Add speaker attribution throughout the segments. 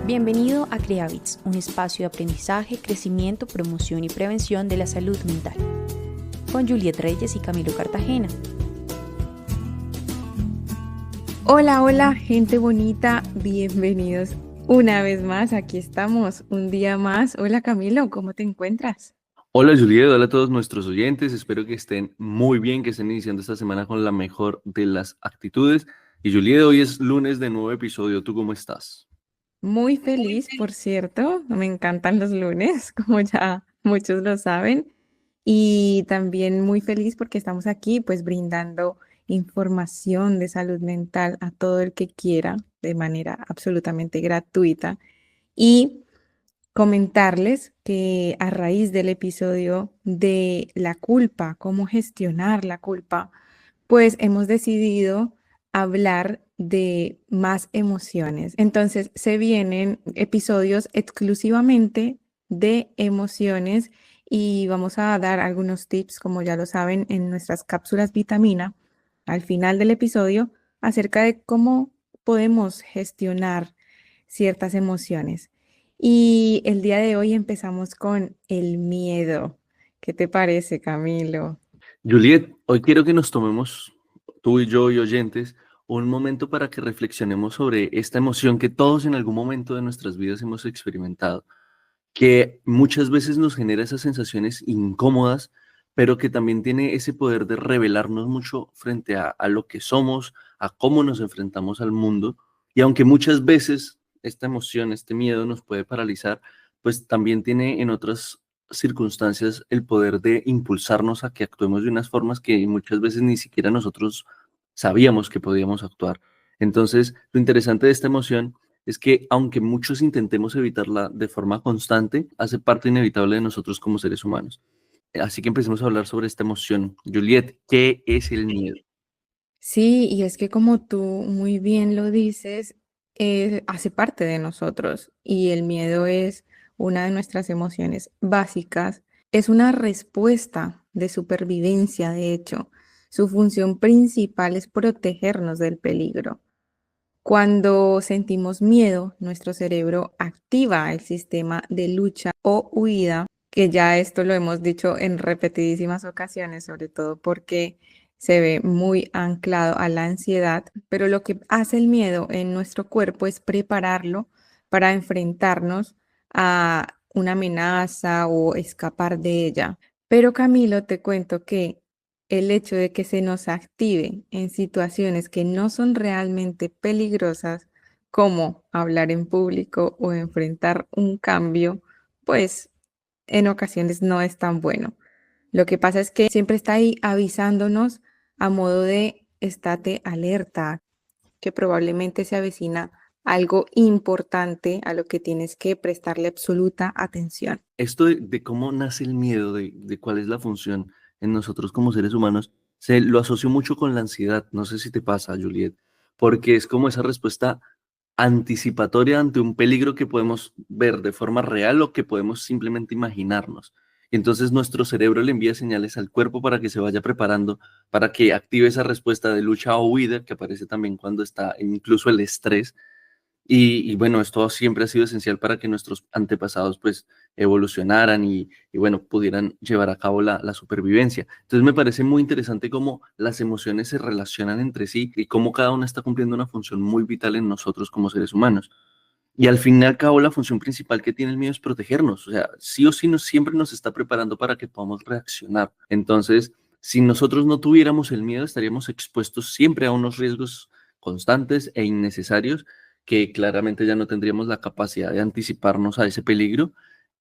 Speaker 1: Bienvenido a CreaBits, un espacio de aprendizaje, crecimiento, promoción y prevención de la salud mental, con Juliet Reyes y Camilo Cartagena.
Speaker 2: Hola, hola, gente bonita, bienvenidos una vez más. Aquí estamos, un día más. Hola, Camilo, ¿cómo te encuentras?
Speaker 3: Hola Juliet, hola a todos nuestros oyentes, espero que estén muy bien, que estén iniciando esta semana con la mejor de las actitudes. Y Juliet, hoy es lunes de nuevo episodio, ¿tú cómo estás?
Speaker 2: Muy feliz, por cierto, me encantan los lunes, como ya muchos lo saben. Y también muy feliz porque estamos aquí, pues, brindando información de salud mental a todo el que quiera de manera absolutamente gratuita. Y comentarles que a raíz del episodio de la culpa, cómo gestionar la culpa, pues hemos decidido hablar de más emociones. Entonces se vienen episodios exclusivamente de emociones y vamos a dar algunos tips, como ya lo saben, en nuestras cápsulas vitamina al final del episodio acerca de cómo podemos gestionar ciertas emociones. Y el día de hoy empezamos con el miedo. ¿Qué te parece, Camilo?
Speaker 3: Juliet, hoy quiero que nos tomemos, tú y yo y oyentes, un momento para que reflexionemos sobre esta emoción que todos en algún momento de nuestras vidas hemos experimentado, que muchas veces nos genera esas sensaciones incómodas, pero que también tiene ese poder de revelarnos mucho frente a lo que somos, a cómo nos enfrentamos al mundo. Y aunque muchas veces esta emoción, este miedo nos puede paralizar, pues también tiene en otras circunstancias el poder de impulsarnos a que actuemos de unas formas que muchas veces ni siquiera nosotros sabíamos que podíamos actuar. Entonces, lo interesante de esta emoción es que aunque muchos intentemos evitarla de forma constante, hace parte inevitable de nosotros como seres humanos. Así que empecemos a hablar sobre esta emoción. Juliet, ¿qué es el miedo?
Speaker 2: Sí, y es que como tú muy bien lo dices, hace parte de nosotros y el miedo es una de nuestras emociones básicas. Es una respuesta de supervivencia, de hecho. Su función principal es protegernos del peligro. Cuando sentimos miedo, nuestro cerebro activa el sistema de lucha o huida, que ya esto lo hemos dicho en repetidísimas ocasiones, sobre todo porque se ve muy anclado a la ansiedad, pero lo que hace el miedo en nuestro cuerpo es prepararlo para enfrentarnos a una amenaza o escapar de ella. Pero Camilo, te cuento que el hecho de que se nos active en situaciones que no son realmente peligrosas, como hablar en público o enfrentar un cambio, pues en ocasiones no es tan bueno. Lo que pasa es que siempre está ahí avisándonos a modo de estate alerta, que probablemente se avecina algo importante a lo que tienes que prestarle absoluta atención.
Speaker 3: Esto de cómo nace el miedo, de cuál es la función en nosotros como seres humanos, se lo asocio mucho con la ansiedad. No sé si te pasa, Juliet, porque es como esa respuesta anticipatoria ante un peligro que podemos ver de forma real o que podemos simplemente imaginarnos. Y entonces nuestro cerebro le envía señales al cuerpo para que se vaya preparando, para que active esa respuesta de lucha o huida que aparece también cuando está incluso el estrés. Y bueno, esto siempre ha sido esencial para que nuestros antepasados pues evolucionaran y bueno, pudieran llevar a cabo la supervivencia. Entonces me parece muy interesante cómo las emociones se relacionan entre sí y cómo cada una está cumpliendo una función muy vital en nosotros como seres humanos. Y al fin y al cabo, la función principal que tiene el miedo es protegernos. O sea, sí o sí siempre nos está preparando para que podamos reaccionar. Entonces, si nosotros no tuviéramos el miedo, estaríamos expuestos siempre a unos riesgos constantes e innecesarios que claramente ya no tendríamos la capacidad de anticiparnos a ese peligro.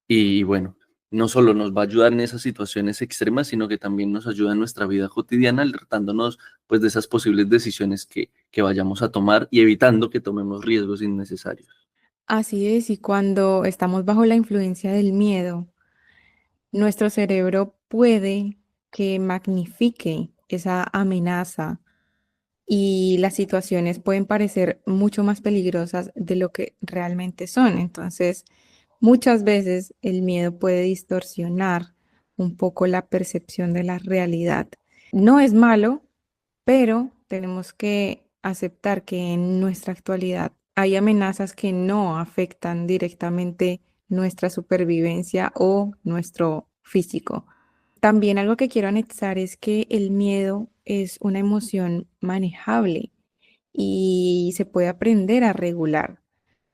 Speaker 3: Y bueno, no solo nos va a ayudar en esas situaciones extremas, sino que también nos ayuda en nuestra vida cotidiana, alertándonos pues de esas posibles decisiones que vayamos a tomar y evitando que tomemos riesgos innecesarios.
Speaker 2: Así es, y cuando estamos bajo la influencia del miedo, nuestro cerebro puede que magnifique esa amenaza y las situaciones pueden parecer mucho más peligrosas de lo que realmente son. Entonces, muchas veces el miedo puede distorsionar un poco la percepción de la realidad. No es malo, pero tenemos que aceptar que en nuestra actualidad hay amenazas que no afectan directamente nuestra supervivencia o nuestro físico. También algo que quiero anexar es que el miedo es una emoción manejable y se puede aprender a regular,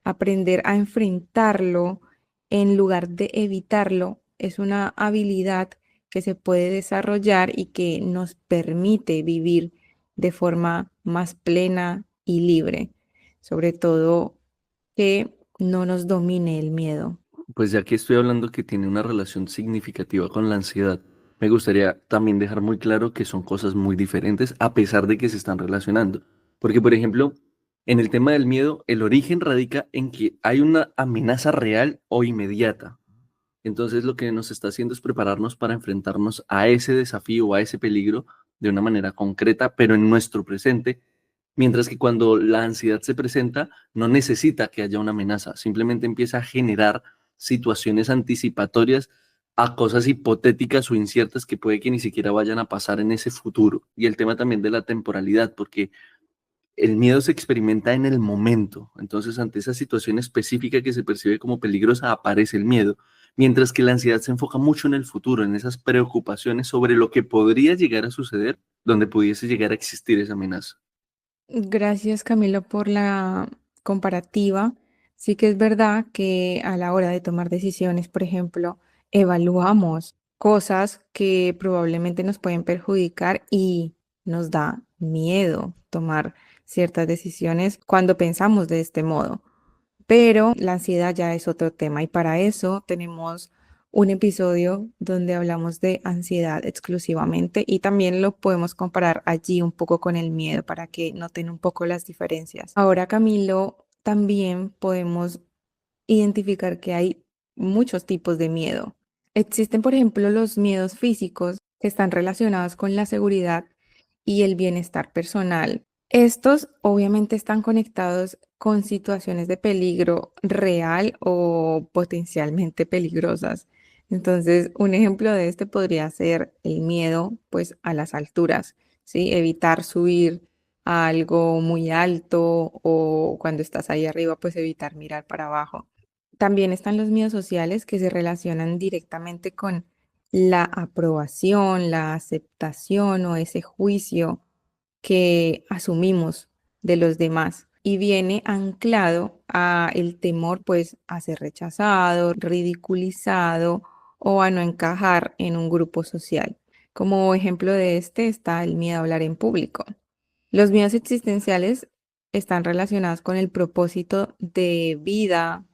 Speaker 2: aprender a enfrentarlo en lugar de evitarlo. Es una habilidad que se puede desarrollar y que nos permite vivir de forma más plena y libre, sobre todo que no nos domine el miedo.
Speaker 3: Pues ya que estoy hablando que tiene una relación significativa con la ansiedad, me gustaría también dejar muy claro que son cosas muy diferentes a pesar de que se están relacionando. Porque, por ejemplo, en el tema del miedo, el origen radica en que hay una amenaza real o inmediata. Entonces, lo que nos está haciendo es prepararnos para enfrentarnos a ese desafío o a ese peligro de una manera concreta, pero en nuestro presente. Mientras que cuando la ansiedad se presenta, no necesita que haya una amenaza, simplemente empieza a generar situaciones anticipatorias a cosas hipotéticas o inciertas que puede que ni siquiera vayan a pasar en ese futuro. Y el tema también de la temporalidad, porque el miedo se experimenta en el momento. Entonces, ante esa situación específica que se percibe como peligrosa, aparece el miedo. Mientras que la ansiedad se enfoca mucho en el futuro, en esas preocupaciones sobre lo que podría llegar a suceder, donde pudiese llegar a existir esa amenaza.
Speaker 2: Gracias, Camilo, por la comparativa. Sí que es verdad que a la hora de tomar decisiones, por ejemplo, evaluamos cosas que probablemente nos pueden perjudicar y nos da miedo tomar ciertas decisiones cuando pensamos de este modo. Pero la ansiedad ya es otro tema y para eso tenemos un episodio donde hablamos de ansiedad exclusivamente y también lo podemos comparar allí un poco con el miedo para que noten un poco las diferencias. Ahora, Camilo, también podemos identificar que hay muchos tipos de miedo. Existen, por ejemplo, los miedos físicos que están relacionados con la seguridad y el bienestar personal. Estos obviamente están conectados con situaciones de peligro real o potencialmente peligrosas. Entonces, un ejemplo de este podría ser el miedo, pues, a las alturas, ¿sí? Evitar subir a algo muy alto o cuando estás ahí arriba, pues evitar mirar para abajo. También están los miedos sociales que se relacionan directamente con la aprobación, la aceptación o ese juicio que asumimos de los demás y viene anclado a el temor pues a ser rechazado, ridiculizado o a no encajar en un grupo social. Como ejemplo de este está el miedo a hablar en público. Los miedos existenciales están relacionados con el propósito de vida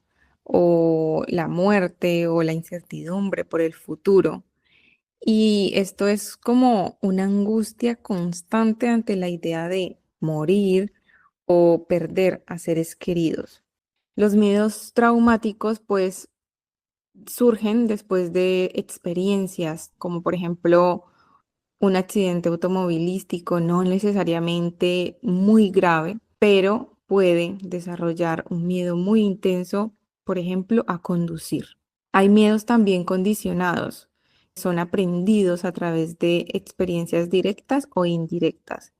Speaker 2: o la muerte o la incertidumbre por el futuro. Y esto es como una angustia constante ante la idea de morir o perder a seres queridos. Los miedos traumáticos pues surgen después de experiencias como por ejemplo un accidente automovilístico, no necesariamente muy grave, pero puede desarrollar un miedo muy intenso, por ejemplo, a conducir. Hay miedos también condicionados, son aprendidos a través de experiencias directas o indirectas.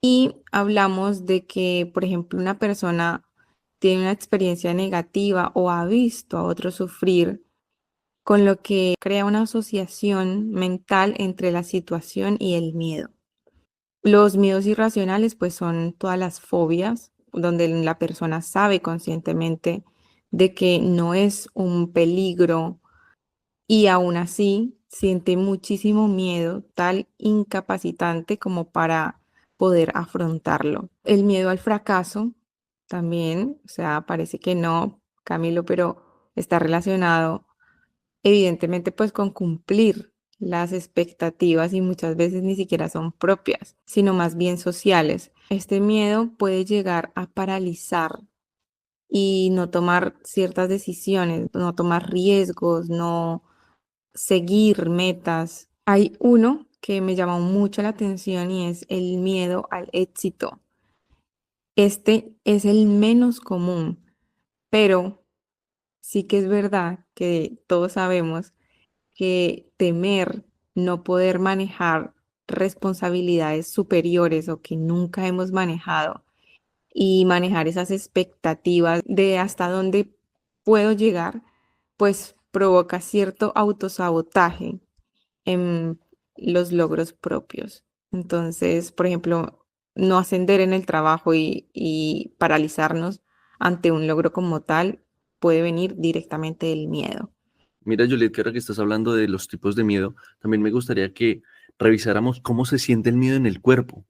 Speaker 2: Y hablamos de que, por ejemplo, una persona tiene una experiencia negativa o ha visto a otro sufrir, con lo que crea una asociación mental entre la situación y el miedo. Los miedos irracionales, pues son todas las fobias, donde la persona sabe conscientemente de que no es un peligro y aún así siente muchísimo miedo, tal incapacitante como para poder afrontarlo. El miedo al fracaso también, o sea, parece que no, Camilo, pero está relacionado evidentemente pues con cumplir las expectativas y muchas veces ni siquiera son propias, sino más bien sociales. Este miedo puede llegar a paralizar y no tomar ciertas decisiones, no tomar riesgos, no seguir metas. Hay uno que me llama mucho la atención y es el miedo al éxito. Este es el menos común, pero sí que es verdad que todos sabemos que temer no poder manejar responsabilidades superiores o que nunca hemos manejado y manejar esas expectativas de hasta dónde puedo llegar, pues provoca cierto autosabotaje en los logros propios. Entonces, por ejemplo, no ascender en el trabajo y paralizarnos ante un logro como tal puede venir directamente del miedo.
Speaker 3: Mira, Juliet, que ahora que estás hablando de los tipos de miedo, también me gustaría que revisáramos cómo se siente el miedo en el cuerpo,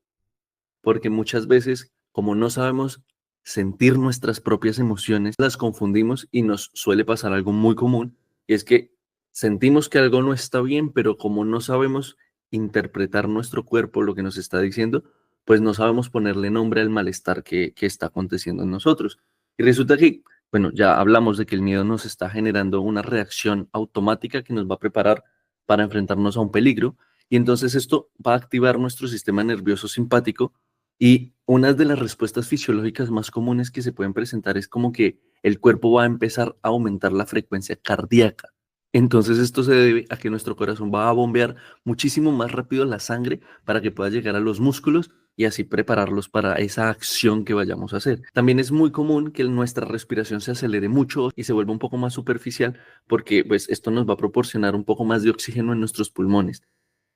Speaker 3: porque muchas veces, como no sabemos sentir nuestras propias emociones, las confundimos y nos suele pasar algo muy común, y es que sentimos que algo no está bien, pero como no sabemos interpretar nuestro cuerpo, lo que nos está diciendo, pues no sabemos ponerle nombre al malestar que está aconteciendo en nosotros. Y resulta que, bueno, ya hablamos de que el miedo nos está generando una reacción automática que nos va a preparar para enfrentarnos a un peligro, y entonces esto va a activar nuestro sistema nervioso simpático y una de las respuestas fisiológicas más comunes que se pueden presentar es como que el cuerpo va a empezar a aumentar la frecuencia cardíaca. Entonces esto se debe a que nuestro corazón va a bombear muchísimo más rápido la sangre para que pueda llegar a los músculos y así prepararlos para esa acción que vayamos a hacer. También es muy común que nuestra respiración se acelere mucho y se vuelva un poco más superficial porque pues esto nos va a proporcionar un poco más de oxígeno en nuestros pulmones.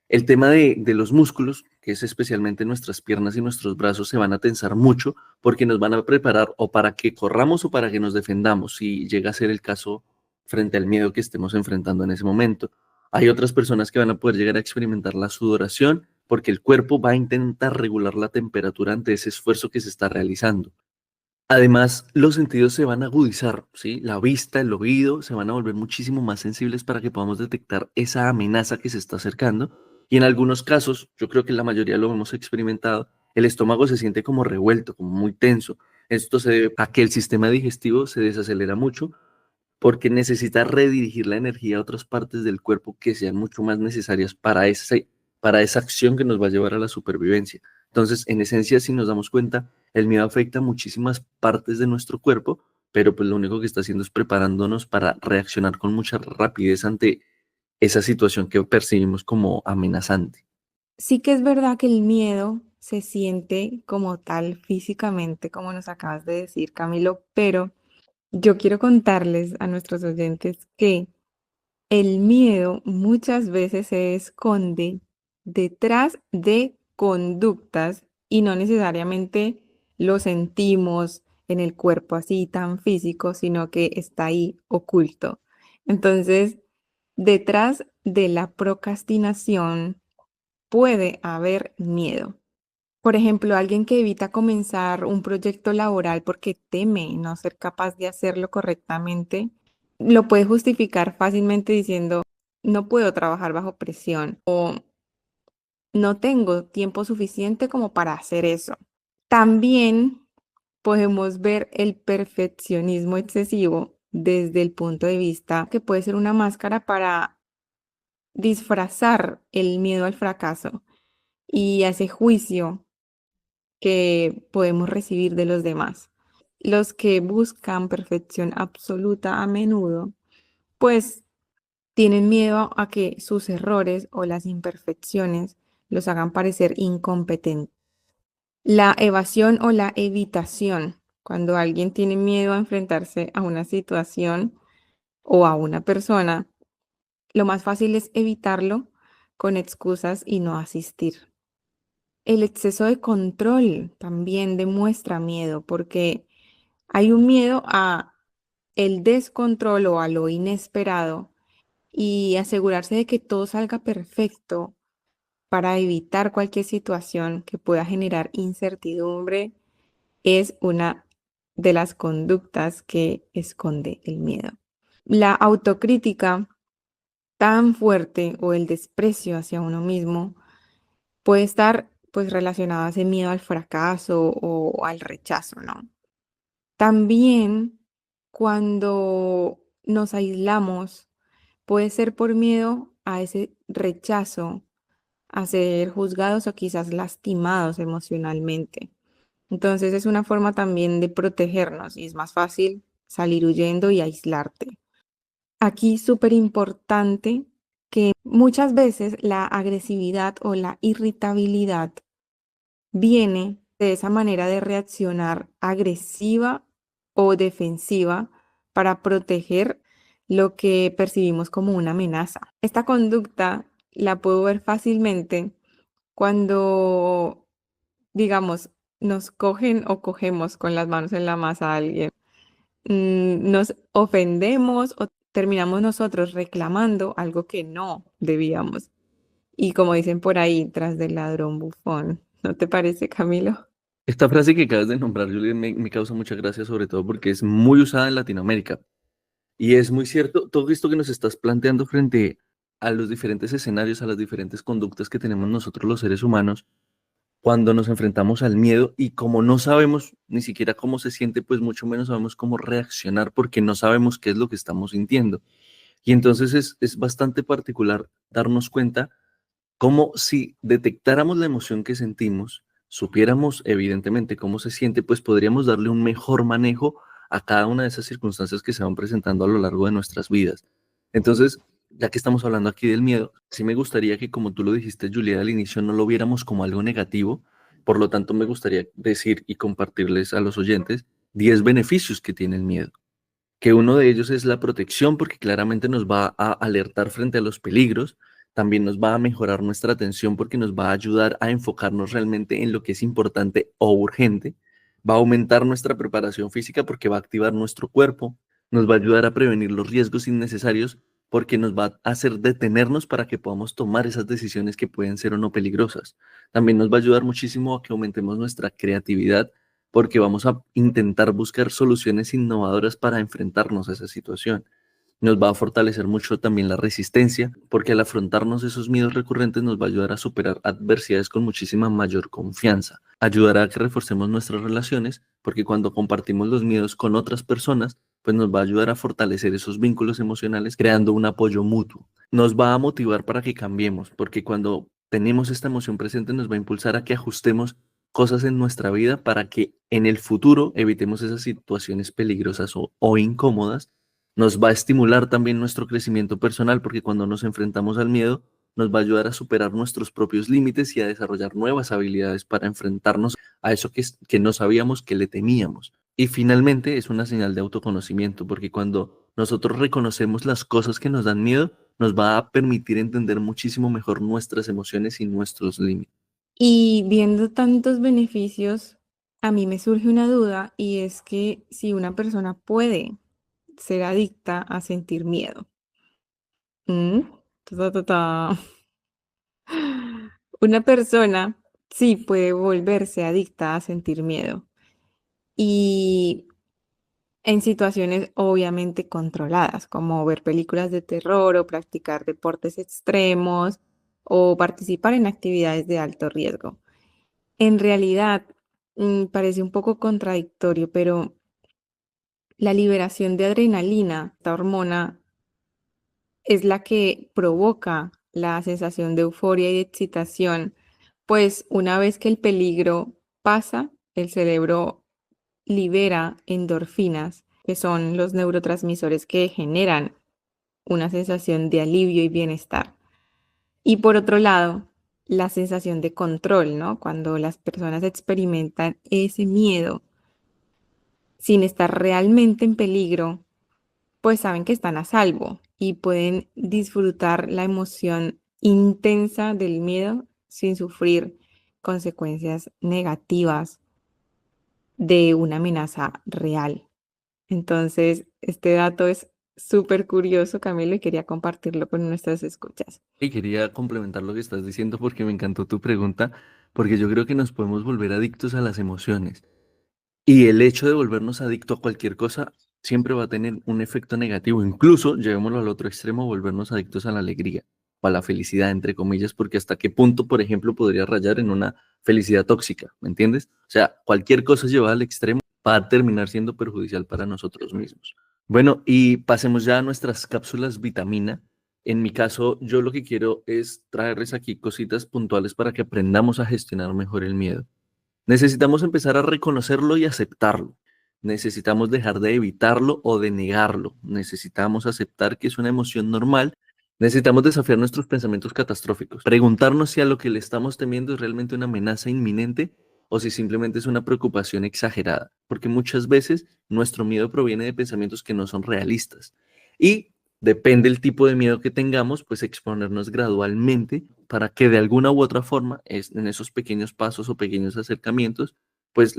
Speaker 3: El tema de los músculos, que es especialmente nuestras piernas y nuestros brazos, se van a tensar mucho porque nos van a preparar o para que corramos o para que nos defendamos, si llega a ser el caso frente al miedo que estemos enfrentando en ese momento. Hay otras personas que van a poder llegar a experimentar la sudoración porque el cuerpo va a intentar regular la temperatura ante ese esfuerzo que se está realizando. Además, los sentidos se van a agudizar, ¿sí? La vista, el oído se van a volver muchísimo más sensibles para que podamos detectar esa amenaza que se está acercando. Y en algunos casos, yo creo que la mayoría lo hemos experimentado, el estómago se siente como revuelto, como muy tenso. Esto se debe a que el sistema digestivo se desacelera mucho porque necesita redirigir la energía a otras partes del cuerpo que sean mucho más necesarias para esa acción que nos va a llevar a la supervivencia. Entonces, en esencia, si nos damos cuenta, el miedo afecta muchísimas partes de nuestro cuerpo, pero pues lo único que está haciendo es preparándonos para reaccionar con mucha rapidez ante esa situación que percibimos como amenazante.
Speaker 2: Sí que es verdad que el miedo se siente como tal físicamente, como nos acabas de decir, Camilo, pero yo quiero contarles a nuestros oyentes que el miedo muchas veces se esconde detrás de conductas y no necesariamente lo sentimos en el cuerpo así tan físico, sino que está ahí oculto. Entonces, detrás de la procrastinación puede haber miedo. Por ejemplo, alguien que evita comenzar un proyecto laboral porque teme no ser capaz de hacerlo correctamente, lo puede justificar fácilmente diciendo, no puedo trabajar bajo presión o no tengo tiempo suficiente como para hacer eso. También podemos ver el perfeccionismo excesivo desde el punto de vista que puede ser una máscara para disfrazar el miedo al fracaso y a ese juicio que podemos recibir de los demás. Los que buscan perfección absoluta a menudo, pues tienen miedo a que sus errores o las imperfecciones los hagan parecer incompetentes. La evasión o la evitación, cuando alguien tiene miedo a enfrentarse a una situación o a una persona, lo más fácil es evitarlo con excusas y no asistir. El exceso de control también demuestra miedo porque hay un miedo a el descontrol o a lo inesperado y asegurarse de que todo salga perfecto para evitar cualquier situación que pueda generar incertidumbre es una de las conductas que esconde el miedo. La autocrítica tan fuerte o el desprecio hacia uno mismo puede estar pues relacionado a ese miedo al fracaso o al rechazo, ¿no? También cuando nos aislamos, puede ser por miedo a ese rechazo, a ser juzgados o quizás lastimados emocionalmente. Entonces es una forma también de protegernos y es más fácil salir huyendo y aislarte. Aquí súper importante que muchas veces la agresividad o la irritabilidad viene de esa manera de reaccionar agresiva o defensiva para proteger lo que percibimos como una amenaza. Esta conducta la puedo ver fácilmente cuando, digamos, nos cogen o cogemos con las manos en la masa a alguien, nos ofendemos o terminamos nosotros reclamando algo que no debíamos. Y como dicen por ahí, tras del ladrón bufón. ¿No te parece, Camilo?
Speaker 3: Esta frase que acabas de nombrar, Juliet, me causa mucha gracia, sobre todo porque es muy usada en Latinoamérica. Y es muy cierto, todo esto que nos estás planteando frente a los diferentes escenarios, a las diferentes conductas que tenemos nosotros los seres humanos, cuando nos enfrentamos al miedo y como no sabemos ni siquiera cómo se siente, pues mucho menos sabemos cómo reaccionar porque no sabemos qué es lo que estamos sintiendo. Y entonces es bastante particular darnos cuenta como si detectáramos la emoción que sentimos, supiéramos evidentemente cómo se siente, pues podríamos darle un mejor manejo a cada una de esas circunstancias que se van presentando a lo largo de nuestras vidas. Entonces, ya que estamos hablando aquí del miedo, sí me gustaría que, como tú lo dijiste, Julieta, al inicio no lo viéramos como algo negativo. Por lo tanto, me gustaría decir y compartirles a los oyentes 10 beneficios que tiene el miedo, que uno de ellos es la protección, porque claramente nos va a alertar frente a los peligros. También nos va a mejorar nuestra atención porque nos va a ayudar a enfocarnos realmente en lo que es importante o urgente. Va a aumentar nuestra preparación física porque va a activar nuestro cuerpo. Nos va a ayudar a prevenir los riesgos innecesarios porque nos va a hacer detenernos para que podamos tomar esas decisiones que pueden ser o no peligrosas. También nos va a ayudar muchísimo a que aumentemos nuestra creatividad porque vamos a intentar buscar soluciones innovadoras para enfrentarnos a esa situación. Nos va a fortalecer mucho también la resistencia, porque al afrontarnos esos miedos recurrentes nos va a ayudar a superar adversidades con muchísima mayor confianza. Ayudará a que reforcemos nuestras relaciones, porque cuando compartimos los miedos con otras personas, pues nos va a ayudar a fortalecer esos vínculos emocionales, creando un apoyo mutuo. Nos va a motivar para que cambiemos, porque cuando tenemos esta emoción presente nos va a impulsar a que ajustemos cosas en nuestra vida para que en el futuro evitemos esas situaciones peligrosas o incómodas. Nos va a estimular también nuestro crecimiento personal porque cuando nos enfrentamos al miedo nos va a ayudar a superar nuestros propios límites y a desarrollar nuevas habilidades para enfrentarnos a eso que no sabíamos que le temíamos. Y finalmente es una señal de autoconocimiento porque cuando nosotros reconocemos las cosas que nos dan miedo, nos va a permitir entender muchísimo mejor nuestras emociones y nuestros límites.
Speaker 2: Y viendo tantos beneficios, a mí me surge una duda y es que si una persona puede ser adicta a sentir miedo. ¿Mm? Ta, ta, ta, ta. Una persona sí puede volverse adicta a sentir miedo y en situaciones obviamente controladas, como ver películas de terror o practicar deportes extremos o participar en actividades de alto riesgo. En realidad, parece un poco contradictorio, pero la liberación de adrenalina, esta hormona, es la que provoca la sensación de euforia y de excitación, pues una vez que el peligro pasa, el cerebro libera endorfinas, que son los neurotransmisores que generan una sensación de alivio y bienestar. Y por otro lado, la sensación de control, ¿no? Cuando las personas experimentan ese miedo sin estar realmente en peligro, pues saben que están a salvo y pueden disfrutar la emoción intensa del miedo sin sufrir consecuencias negativas de una amenaza real. Entonces, este dato es súper curioso, Camilo, y quería compartirlo con nuestras escuchas.
Speaker 3: Y quería complementar lo que estás diciendo porque me encantó tu pregunta, porque yo creo que nos podemos volver adictos a las emociones. Y el hecho de volvernos adicto a cualquier cosa siempre va a tener un efecto negativo. Incluso, llevémoslo al otro extremo, volvernos adictos a la alegría o a la felicidad, entre comillas, porque hasta qué punto, por ejemplo, podría rayar en una felicidad tóxica, ¿me entiendes? O sea, cualquier cosa llevada al extremo va a terminar siendo perjudicial para nosotros mismos. Bueno, y pasemos ya a nuestras cápsulas vitamina. En mi caso, yo lo que quiero es traerles aquí cositas puntuales para que aprendamos a gestionar mejor el miedo. Necesitamos empezar a reconocerlo y aceptarlo. Necesitamos dejar de evitarlo o de negarlo. Necesitamos aceptar que es una emoción normal. Necesitamos desafiar nuestros pensamientos catastróficos. Preguntarnos si a lo que le estamos temiendo es realmente una amenaza inminente o si simplemente es una preocupación exagerada, porque muchas veces nuestro miedo proviene de pensamientos que no son realistas. Y depende del tipo de miedo que tengamos, pues exponernos gradualmente para que de alguna u otra forma, en esos pequeños pasos o pequeños acercamientos, pues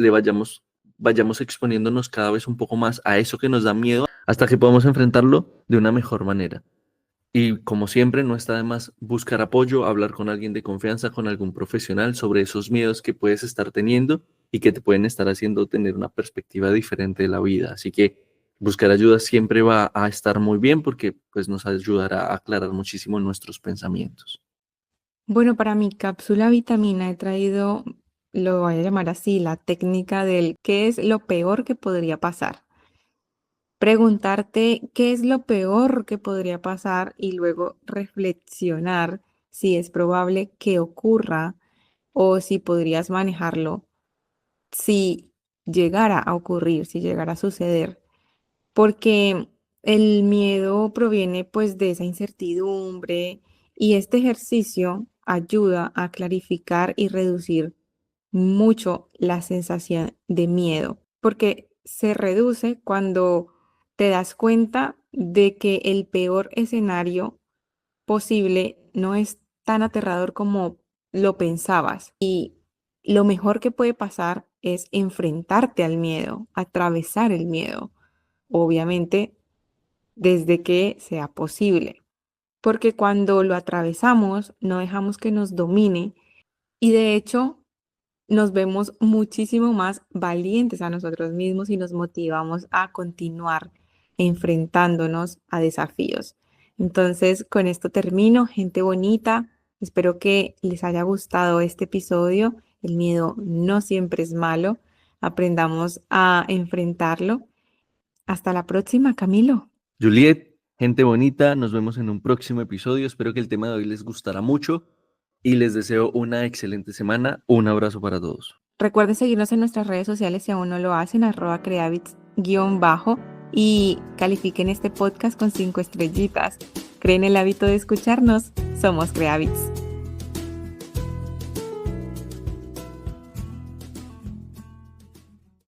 Speaker 3: vayamos exponiéndonos cada vez un poco más a eso que nos da miedo hasta que podamos enfrentarlo de una mejor manera. Y como siempre, no está de más buscar apoyo, hablar con alguien de confianza, con algún profesional sobre esos miedos que puedes estar teniendo y que te pueden estar haciendo tener una perspectiva diferente de la vida. Así que buscar ayuda siempre va a estar muy bien porque pues, nos ayudará a aclarar muchísimo nuestros pensamientos.
Speaker 2: Bueno, para mi cápsula vitamina he traído, lo voy a llamar así, la técnica del qué es lo peor que podría pasar. Preguntarte qué es lo peor que podría pasar y luego reflexionar si es probable que ocurra o si podrías manejarlo si llegara a ocurrir, si llegara a suceder. Porque el miedo proviene pues de esa incertidumbre y este ejercicio ayuda a clarificar y reducir mucho la sensación de miedo, porque se reduce cuando te das cuenta de que el peor escenario posible no es tan aterrador como lo pensabas. Y lo mejor que puede pasar es enfrentarte al miedo, atravesar el miedo, obviamente desde que sea posible. Porque cuando lo atravesamos, no dejamos que nos domine y de hecho nos vemos muchísimo más valientes a nosotros mismos y nos motivamos a continuar enfrentándonos a desafíos. Entonces, con esto termino, gente bonita. Espero que les haya gustado este episodio. El miedo no siempre es malo. Aprendamos a enfrentarlo. Hasta la próxima, Camilo.
Speaker 3: Juliet, gente bonita, nos vemos en un próximo episodio. Espero que el tema de hoy les gustará mucho y les deseo una excelente semana. Un abrazo para todos.
Speaker 2: Recuerden seguirnos en nuestras redes sociales si aún no lo hacen, @creavits_ y califiquen este podcast con 5 estrellitas. Creen el hábito de escucharnos. Somos Creavits.